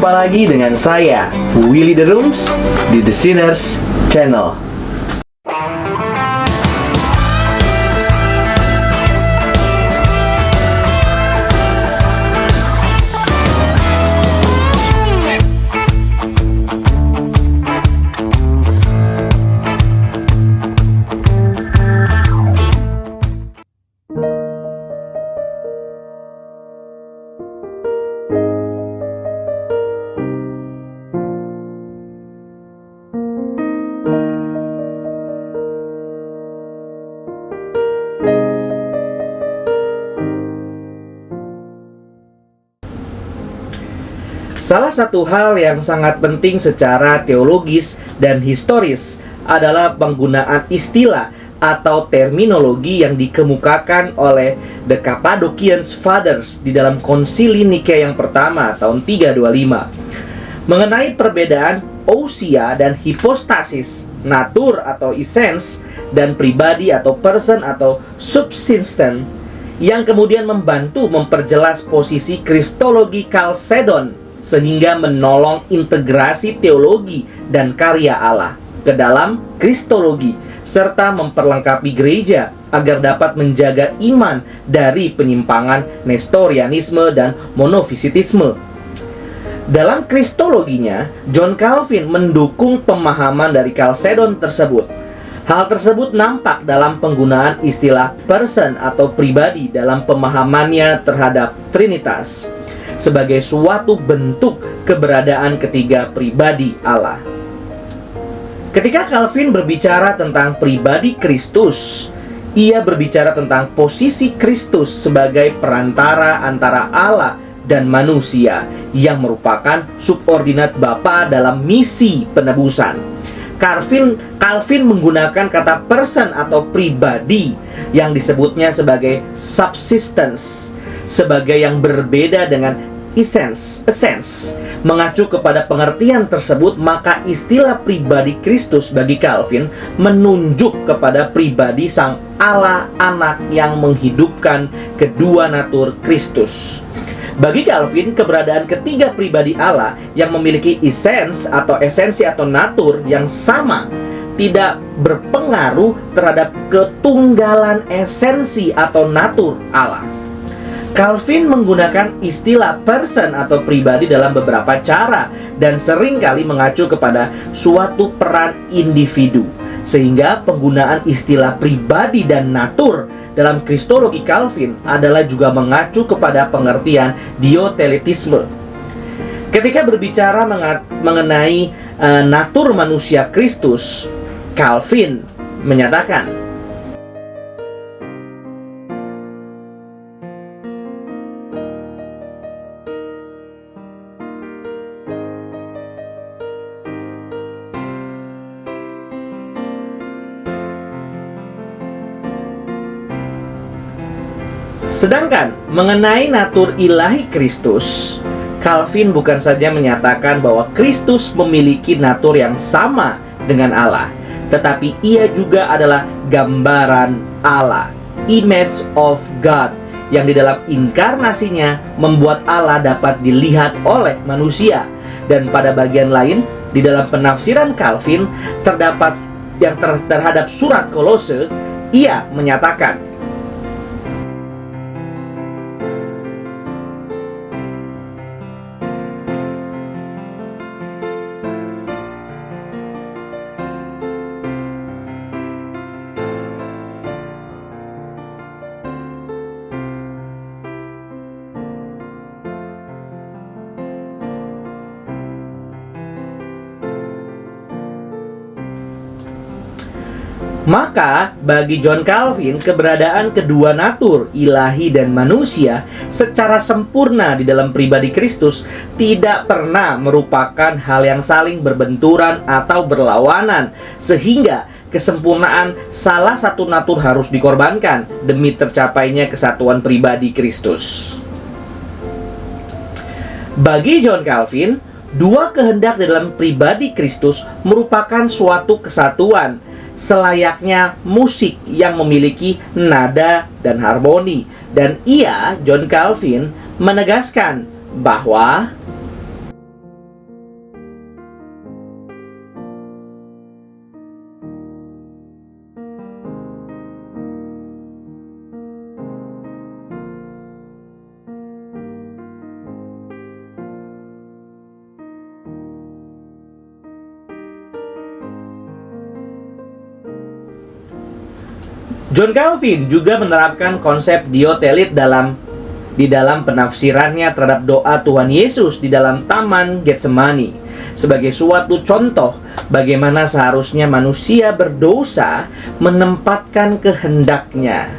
Jumpa lagi dengan saya, Willy The Rooms, di The Sinners Channel. Salah satu hal yang sangat penting secara teologis dan historis adalah penggunaan istilah atau terminologi yang dikemukakan oleh The Cappadocian Fathers di dalam Konsili Nikea yang pertama tahun 325 mengenai perbedaan ousia dan hypostasis, natur atau essence, dan pribadi atau person atau subsistence, yang kemudian membantu memperjelas posisi kristologi Chalcedon sehingga menolong integrasi teologi dan karya Allah ke dalam kristologi, serta memperlengkapi gereja agar dapat menjaga iman dari penyimpangan Nestorianisme dan monofisitisme. Dalam kristologinya, John Calvin mendukung pemahaman dari Chalcedon tersebut. Hal tersebut nampak dalam penggunaan istilah person atau pribadi dalam pemahamannya terhadap Trinitas sebagai suatu bentuk keberadaan ketiga pribadi Allah. Ketika Calvin berbicara tentang pribadi Kristus, ia berbicara tentang posisi Kristus sebagai perantara antara Allah dan manusia yang merupakan subordinat Bapa dalam misi penebusan. Calvin menggunakan kata person atau pribadi yang disebutnya sebagai subsistence sebagai yang berbeda dengan essence. Mengacu kepada pengertian tersebut, maka istilah pribadi Kristus bagi Calvin menunjuk kepada pribadi Sang Allah Anak yang menghidupkan kedua natur Kristus. Bagi Calvin, keberadaan ketiga pribadi Allah yang memiliki essence atau esensi atau natur yang sama tidak berpengaruh terhadap ketunggalan esensi atau natur Allah. Calvin menggunakan istilah person atau pribadi dalam beberapa cara dan seringkali mengacu kepada suatu peran individu, sehingga penggunaan istilah pribadi dan natur dalam kristologi Calvin adalah juga mengacu kepada pengertian dioteletisme. Ketika berbicara mengenai natur manusia Kristus, Calvin menyatakan, sedangkan mengenai natur ilahi Kristus, Calvin bukan saja menyatakan bahwa Kristus memiliki natur yang sama dengan Allah, tetapi ia juga adalah gambaran Allah, image of God, yang di dalam inkarnasinya membuat Allah dapat dilihat oleh manusia. Dan pada bagian lain, di dalam penafsiran Calvin terdapat yang terhadap surat Kolose, ia menyatakan, maka bagi John Calvin, keberadaan kedua natur, ilahi dan manusia, secara sempurna di dalam pribadi Kristus tidak pernah merupakan hal yang saling berbenturan atau berlawanan, sehingga kesempurnaan salah satu natur harus dikorbankan demi tercapainya kesatuan pribadi Kristus. Bagi John Calvin, dua kehendak dalam pribadi Kristus merupakan suatu kesatuan, selayaknya musik yang memiliki nada dan harmoni. Dan ia, John Calvin, menegaskan bahwa John Calvin juga menerapkan konsep diotelit di dalam penafsirannya terhadap doa Tuhan Yesus di dalam Taman Getsemani sebagai suatu contoh bagaimana seharusnya manusia berdosa menempatkan kehendaknya.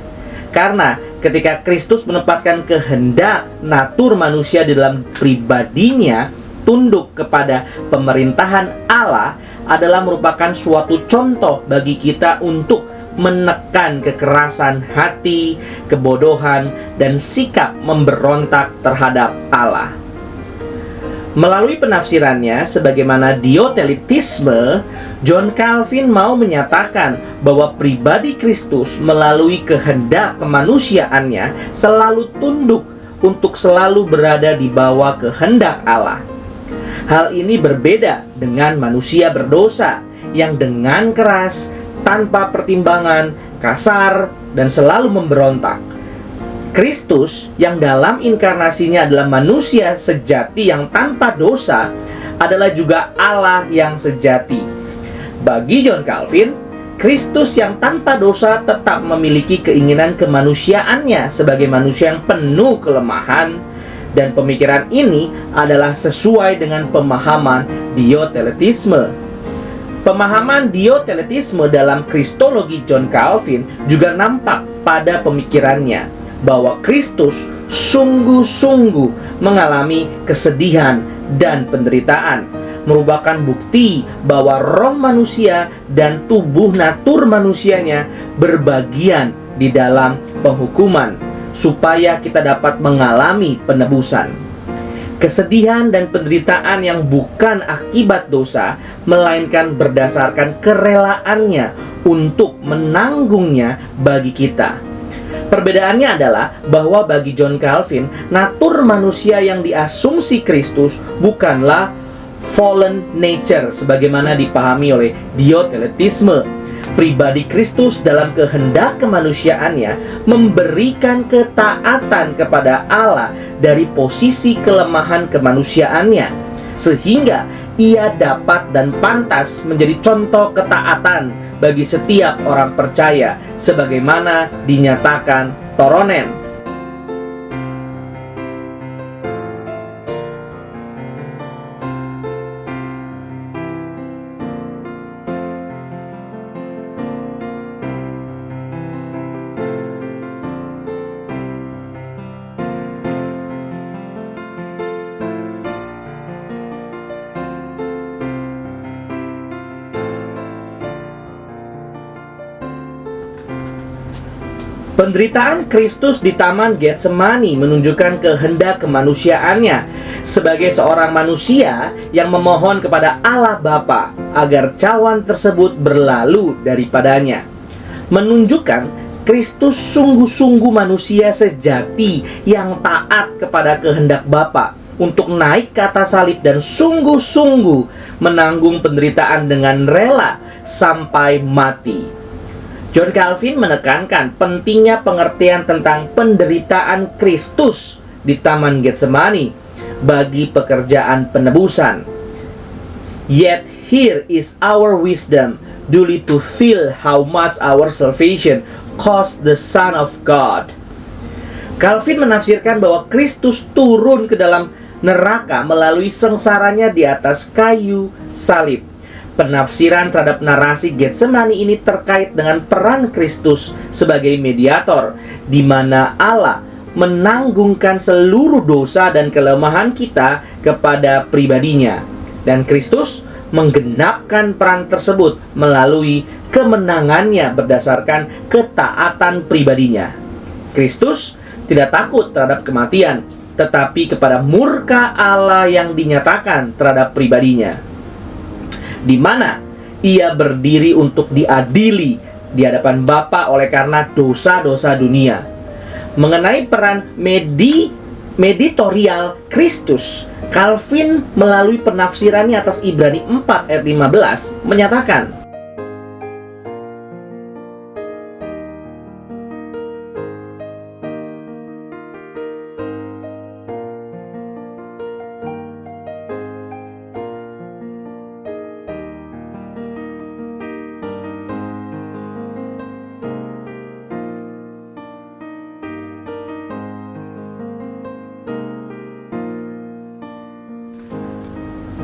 Karena ketika Kristus menempatkan kehendak natur manusia di dalam pribadinya, tunduk kepada pemerintahan Allah adalah merupakan suatu contoh bagi kita untuk menekan kekerasan hati, kebodohan, dan sikap memberontak terhadap Allah. Melalui penafsirannya sebagaimana diotelitisme, John Calvin mau menyatakan bahwa pribadi Kristus melalui kehendak kemanusiaannya selalu tunduk untuk selalu berada di bawah kehendak Allah. Hal ini berbeda dengan manusia berdosa yang dengan keras, tanpa pertimbangan, kasar, dan selalu memberontak. Kristus yang dalam inkarnasinya adalah manusia sejati yang tanpa dosa adalah juga Allah yang sejati. Bagi John Calvin, Kristus yang tanpa dosa tetap memiliki keinginan kemanusiaannya sebagai manusia yang penuh kelemahan, dan pemikiran ini adalah sesuai dengan pemahaman dioteletisme. Pemahaman dioteletisme dalam kristologi John Calvin juga nampak pada pemikirannya bahwa Kristus sungguh-sungguh mengalami kesedihan dan penderitaan, merupakan bukti bahwa roh manusia dan tubuh natur manusianya berbagian di dalam penghukuman, supaya kita dapat mengalami penebusan. Kesedihan dan penderitaan yang bukan akibat dosa, melainkan berdasarkan kerelaannya untuk menanggungnya bagi kita. Perbedaannya adalah bahwa bagi John Calvin, natur manusia yang diasumsi Kristus bukanlah fallen nature sebagaimana dipahami oleh dioteletisme. Pribadi Kristus dalam kehendak kemanusiaannya memberikan ketaatan kepada Allah dari posisi kelemahan kemanusiaannya, sehingga ia dapat dan pantas menjadi contoh ketaatan bagi setiap orang percaya sebagaimana dinyatakan Toronen. Penderitaan Kristus di Taman Getsemani menunjukkan kehendak kemanusiaannya sebagai seorang manusia yang memohon kepada Allah Bapa agar cawan tersebut berlalu daripadanya. Menunjukkan Kristus sungguh-sungguh manusia sejati yang taat kepada kehendak Bapa untuk naik ke atas salib dan sungguh-sungguh menanggung penderitaan dengan rela sampai mati. John Calvin menekankan pentingnya pengertian tentang penderitaan Kristus di Taman Getsemani bagi pekerjaan penebusan. Yet here is our wisdom duly to feel how much our salvation cost the Son of God. Calvin menafsirkan bahwa Kristus turun ke dalam neraka melalui sengsaranya di atas kayu salib. Penafsiran terhadap narasi Getsemani ini terkait dengan peran Kristus sebagai mediator, di mana Allah menanggungkan seluruh dosa dan kelemahan kita kepada pribadinya, dan Kristus menggenapkan peran tersebut melalui kemenangannya berdasarkan ketaatan pribadinya. Kristus tidak takut terhadap kematian, tetapi kepada murka Allah yang dinyatakan terhadap pribadinya, di mana ia berdiri untuk diadili di hadapan Bapa oleh karena dosa-dosa dunia. Mengenai peran mediatorial Kristus, Calvin melalui penafsirannya atas Ibrani 4 ayat 15 menyatakan,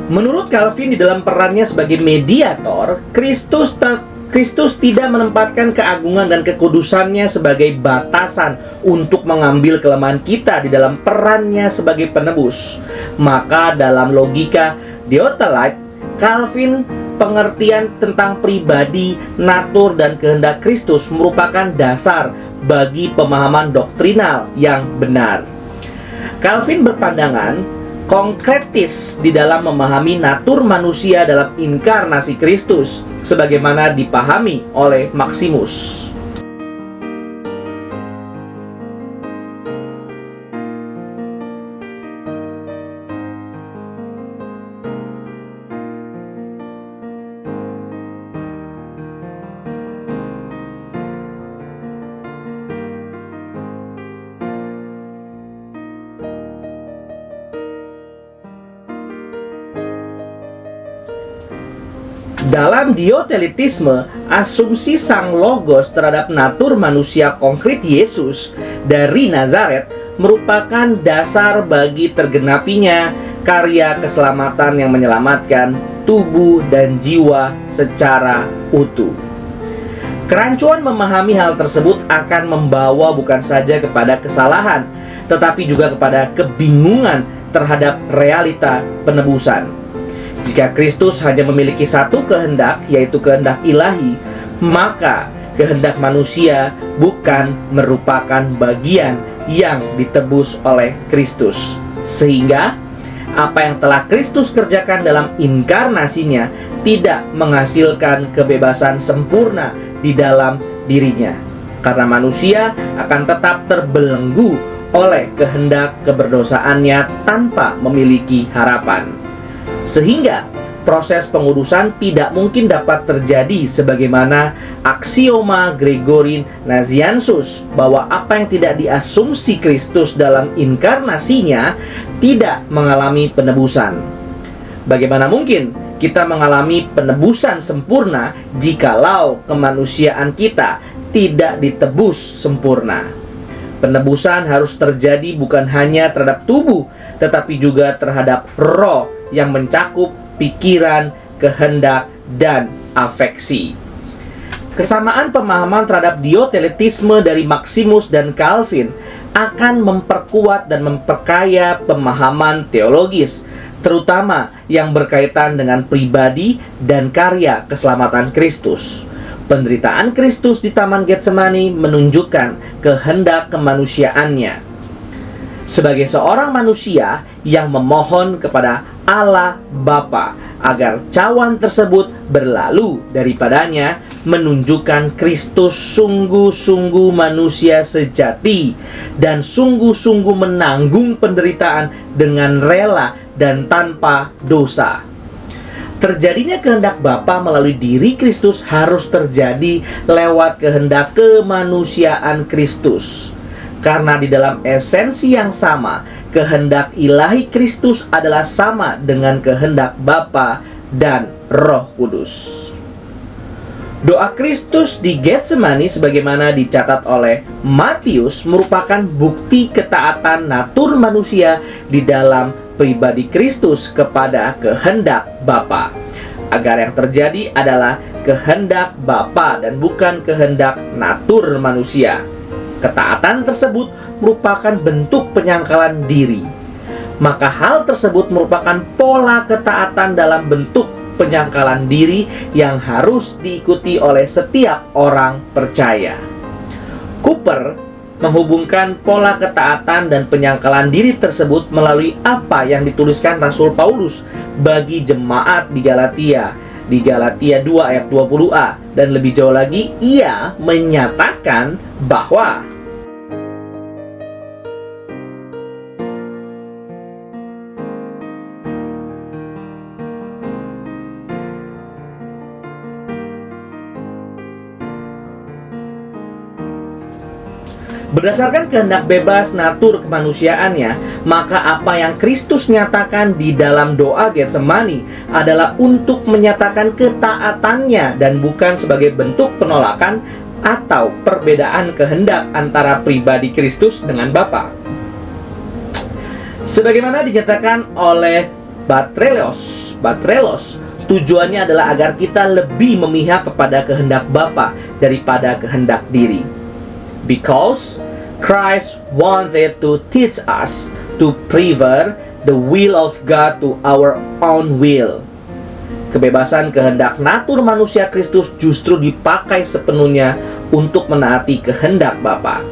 Menurut Calvin, di dalam perannya sebagai mediator, Kristus tidak menempatkan keagungan dan kekudusannya sebagai batasan untuk mengambil kelemahan kita di dalam perannya sebagai penebus. Maka dalam logika Diotelite, Calvin, pengertian tentang pribadi, natur, dan kehendak Kristus merupakan dasar bagi pemahaman doktrinal yang benar. Calvin berpandangan konkretis di dalam memahami natur manusia dalam inkarnasi Kristus, sebagaimana dipahami oleh Maximus. Dalam diotelitisme, asumsi sang logos terhadap natur manusia konkret Yesus dari Nazaret merupakan dasar bagi tergenapinya karya keselamatan yang menyelamatkan tubuh dan jiwa secara utuh. Kerancuan memahami hal tersebut akan membawa bukan saja kepada kesalahan, tetapi juga kepada kebingungan terhadap realita penebusan. Jika Kristus hanya memiliki satu kehendak, yaitu kehendak ilahi, maka kehendak manusia bukan merupakan bagian yang ditebus oleh Kristus. Sehingga apa yang telah Kristus kerjakan dalam inkarnasinya tidak menghasilkan kebebasan sempurna di dalam dirinya, karena manusia akan tetap terbelenggu oleh kehendak keberdosaannya tanpa memiliki harapan. Sehingga proses pengudusan tidak mungkin dapat terjadi sebagaimana aksioma Gregorin Nazianzus, bahwa apa yang tidak diasumsi Kristus dalam inkarnasinya tidak mengalami penebusan. Bagaimana mungkin kita mengalami penebusan sempurna jikalau kemanusiaan kita tidak ditebus sempurna? Penebusan harus terjadi bukan hanya terhadap tubuh, tetapi juga terhadap roh yang mencakup pikiran, kehendak, dan afeksi. Kesamaan pemahaman terhadap dioteletisme dari Maximus dan Calvin akan memperkuat dan memperkaya pemahaman teologis, terutama yang berkaitan dengan pribadi dan karya keselamatan Kristus. Penderitaan Kristus di Taman Getsemani menunjukkan kehendak kemanusiaannya. Sebagai seorang manusia yang memohon kepada Allah Bapa agar cawan tersebut berlalu daripadanya, menunjukkan Kristus sungguh-sungguh manusia sejati dan sungguh-sungguh menanggung penderitaan dengan rela dan tanpa dosa. Terjadinya kehendak Bapa melalui diri Kristus harus terjadi lewat kehendak kemanusiaan Kristus. Karena di dalam esensi yang sama, kehendak ilahi Kristus adalah sama dengan kehendak Bapa dan Roh Kudus. Doa Kristus di Getsemani sebagaimana dicatat oleh Matius merupakan bukti ketaatan natur manusia di dalam pribadi Kristus kepada kehendak Bapa. Agar yang terjadi adalah kehendak Bapa dan bukan kehendak natur manusia. Ketaatan tersebut merupakan bentuk penyangkalan diri. Maka hal tersebut merupakan pola ketaatan dalam bentuk penyangkalan diri yang harus diikuti oleh setiap orang percaya. Cooper menghubungkan pola ketaatan dan penyangkalan diri tersebut melalui apa yang dituliskan Rasul Paulus bagi jemaat di Galatia 2 ayat 20a. Dan lebih jauh lagi, ia menyatakan bahwa berdasarkan kehendak bebas natur kemanusiaannya, maka apa yang Kristus nyatakan di dalam doa Getsemani adalah untuk menyatakan ketaatannya dan bukan sebagai bentuk penolakan atau perbedaan kehendak antara pribadi Kristus dengan Bapa. Sebagaimana dinyatakan oleh Barthelemy Batrelos. Tujuannya adalah agar kita lebih memihak kepada kehendak Bapa daripada kehendak diri. Because Christ wanted to teach us to prefer the will of God to our own will. Kebebasan kehendak natur manusia Kristus justru dipakai sepenuhnya untuk menaati kehendak Bapa.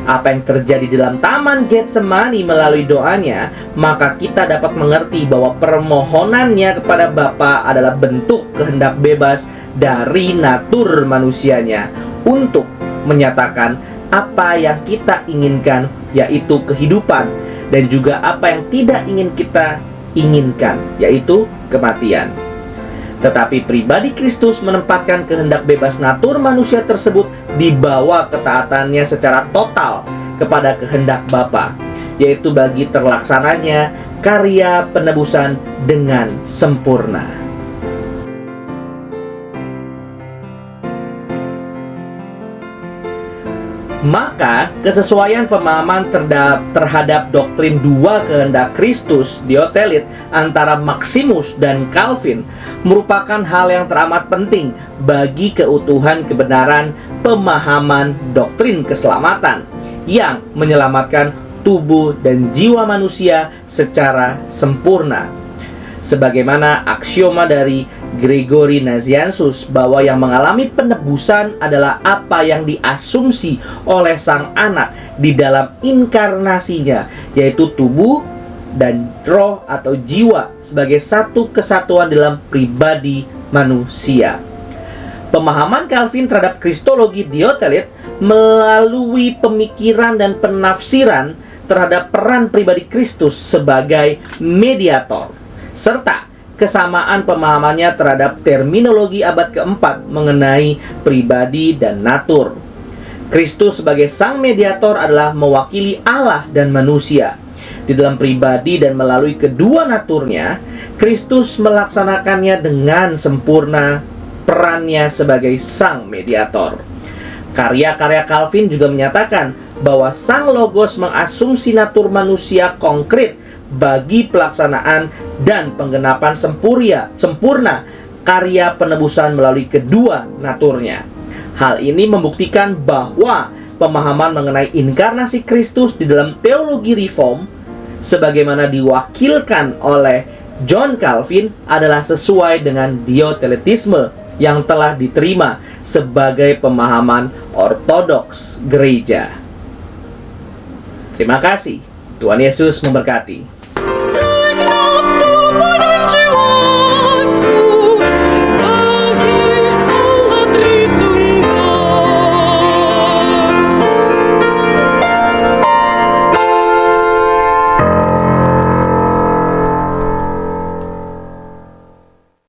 Apa yang terjadi dalam Taman Getsemani melalui doanya, maka kita dapat mengerti bahwa permohonannya kepada Bapa adalah bentuk kehendak bebas dari natur manusianya untuk menyatakan apa yang kita inginkan, yaitu kehidupan, dan juga apa yang tidak ingin kita inginkan, yaitu kematian. Tetapi pribadi Kristus menempatkan kehendak bebas natur manusia tersebut di bawah ketaatannya secara total kepada kehendak Bapa, yaitu bagi terlaksananya karya penebusan dengan sempurna. Maka kesesuaian pemahaman terhadap doktrin dua kehendak Kristus Diotelit antara Maximus dan Calvin merupakan hal yang teramat penting bagi keutuhan kebenaran pemahaman doktrin keselamatan yang menyelamatkan tubuh dan jiwa manusia secara sempurna. Sebagaimana aksioma dari Gregory Nazianzus bahwa yang mengalami penebusan adalah apa yang diasumsi oleh sang anak di dalam inkarnasinya, yaitu tubuh dan roh atau jiwa sebagai satu kesatuan dalam pribadi manusia. Pemahaman Calvin terhadap kristologi Diotelit melalui pemikiran dan penafsiran terhadap peran pribadi Kristus sebagai mediator, serta kesamaan pemahamannya terhadap terminologi abad keempat mengenai pribadi dan natur. Kristus sebagai sang mediator adalah mewakili Allah dan manusia. Di dalam pribadi dan melalui kedua naturnya, Kristus melaksanakannya dengan sempurna perannya sebagai sang mediator. Karya-karya Calvin juga menyatakan bahwa sang Logos mengasumsi natur manusia konkret bagi pelaksanaan dan penggenapan sempurna karya penebusan melalui kedua naturnya. Hal ini membuktikan bahwa pemahaman mengenai inkarnasi Kristus di dalam teologi reform sebagaimana diwakilkan oleh John Calvin adalah sesuai dengan dioteletisme yang telah diterima sebagai pemahaman ortodoks gereja. Terima kasih. Tuhan Yesus memberkati.